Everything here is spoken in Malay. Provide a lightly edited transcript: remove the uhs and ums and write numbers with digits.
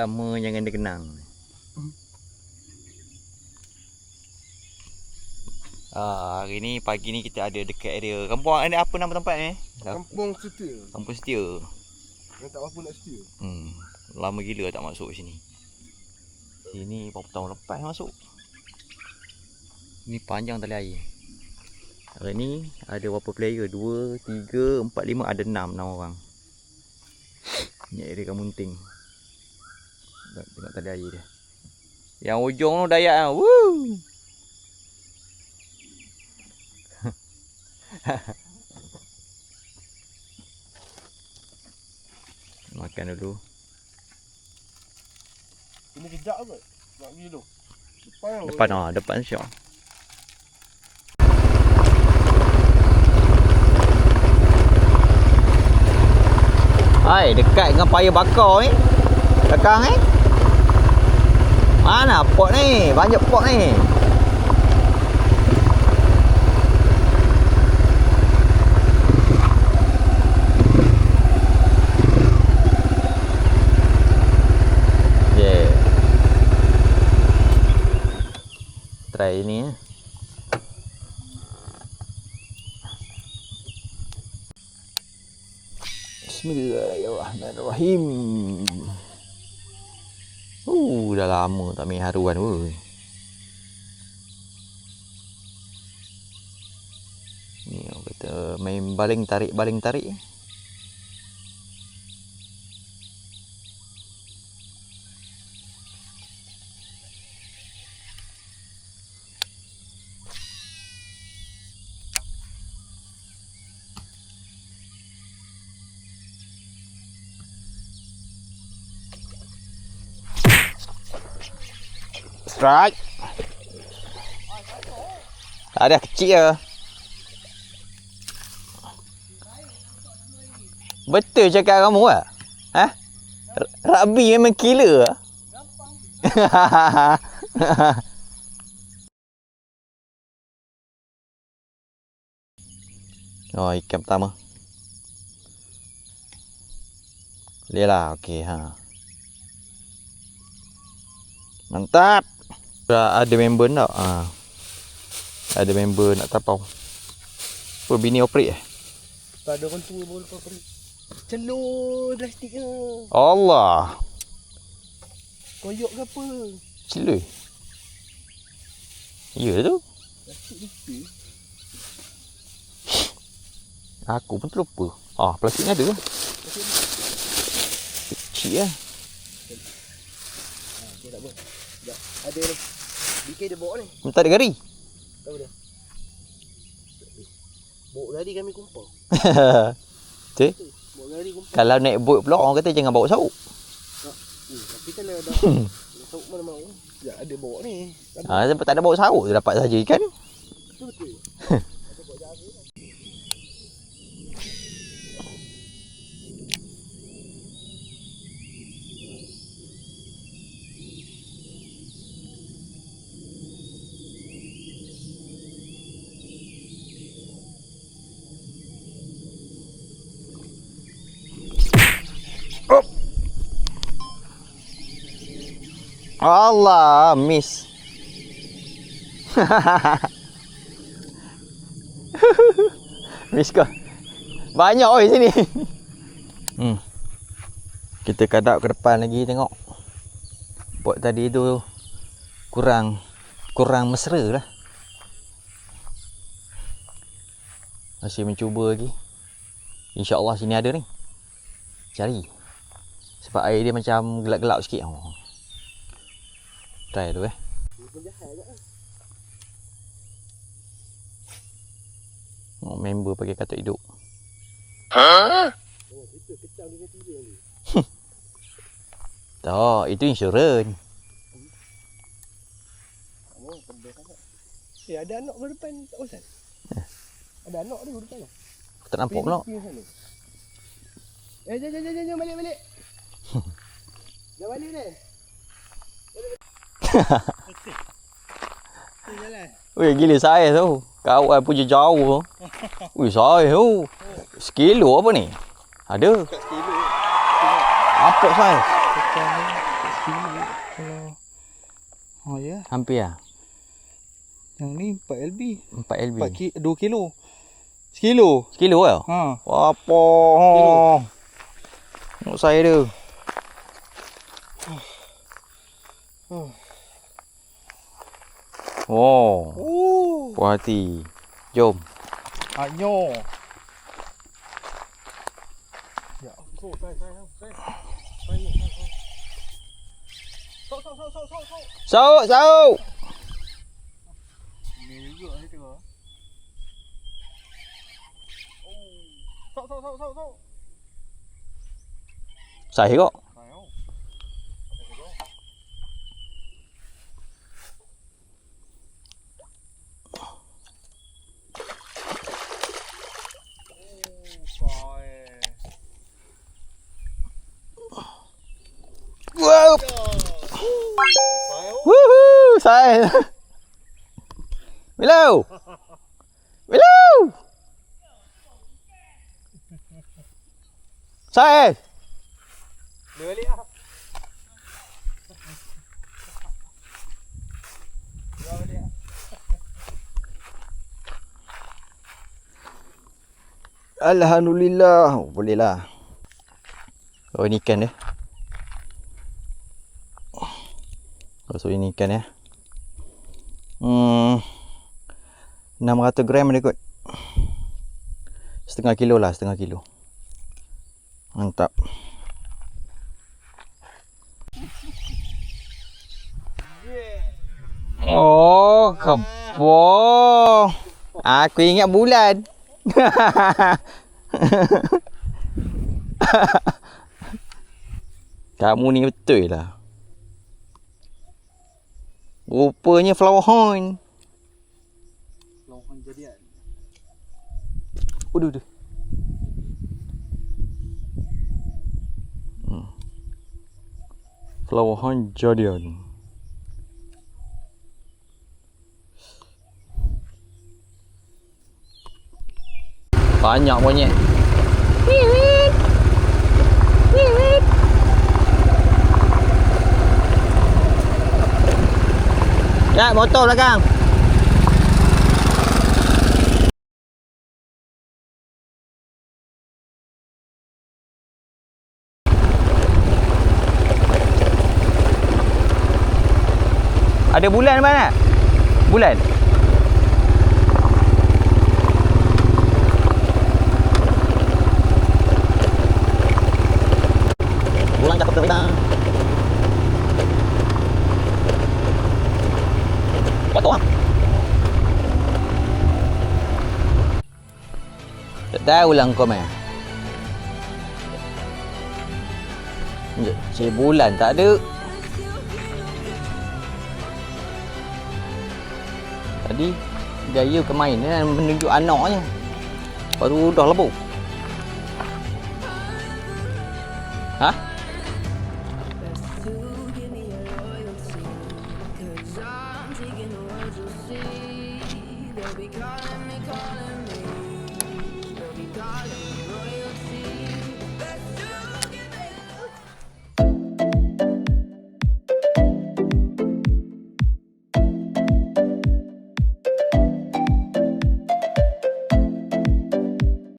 lama jangan dikenang. Hari ni pagi ni kita ada dekat area kampung. Ini apa nama tempat ni? Kampung Setia. Kampung Setia. Yang tak apa nak setia. Lama gila tak masuk sini. Sini berapa tahun lepas masuk. Ni panjang tali air. Hari ni ada berapa player? 2, 3, 4, 5, ada 6 orang. Ni area Kamunting. Tengok tali air dia. Yang ujung tu Dayak ah. Woo! Makan dulu. Ini kejap kot. Nak pergi dulu. Depan syok. Hai, dekat dengan paya bakar ni. Belakang ni. Mana pot ni? Banyak pot ni. Try ni. Bismillahirrahmanirrahim. Dah lama tak main haruan weh. Ni orang kata main baling tarik. Strike. Ada kecil je. Betul cakap kamu ah? Ha? Rugby memang killer ah. Oh, ikan pertama. Boleh lah, okey ha. Mantap. Ada member tak? Ada member nak tapau. Apa bini operate eh? Tak ada orang tua baru lepas operate. Celur plastiknya. Allah. Koyok ke apa? Celur. Ya tu. Plastik dipis. Aku pun terlupa. Plastiknya ada ke? Kecil lah. Okay, tak apa. Sekejap. Ada ni. BK dia bawa ni. Minta ada gari. Tak apa dia. Bawa gari kami kumpul. Betul? Bawa gari kumpul. Kalau naik boat pula orang kata jangan bawa sauk. Tapi kan ada. Sauk mana mau. Ya ada bawa ni. Sebab tak ada bawa sauk tu dapat saja ikan. Betul. Allah, miss. Miss kau. Banyak oi sini. Kita kadap ke depan lagi tengok. Pot tadi tu kurang mesra lah. Masih mencuba lagi. InsyaAllah sini ada ni. Cari. Sebab air dia macam gelap-gelap sikit. Try tu member pakai katak hidup. Tak, itu insurans. Ada anak ke depan tak bosan? Ada anak dia depan lah. Aku tak nampak pula. Jom balik. Dah balik ni. Weh, gila saiz tu. Kawan punya jauh tu. Weh, saiz tu. Sekilo apa ni? Ada. Kat sekilo. Apa saiz? Oh ya. Hampir lah. Yang ni 4 LB. 4 LB. 2 kilo. Sekilo. Sekilo lah? Ha. Apa? Tengok saya dia. Oh. Puas hati. Jom. Anyo. Ya, saya. Sauk. Ni juga ni tengok. Sauk. Saya kok. Ayo. Wow. Woohoo, saya. Willow. Saya. Balik ah. Alhamdulillah. Boleh lah. Oh, ini ikan dia. So ini ikan ya. 600 gram dia kot. Setengah kilo. Mantap. Oh, kebo. Aku ingat bulan. Kamu ni betul lah. Rupanya flower horn. Flower horn jadian. Udah. Flower horn jadian. Banyak monyet. Ya, motor belakang. Ada bulan mana? Bulan. Bulan cakap terbang. Potong ah. Tak tahu lah kau meh. Cik bulan tak ada. Tadi gaya ke main ni menunjuk anaknya. Baru dah lebuk. Ha? They'll be calling me.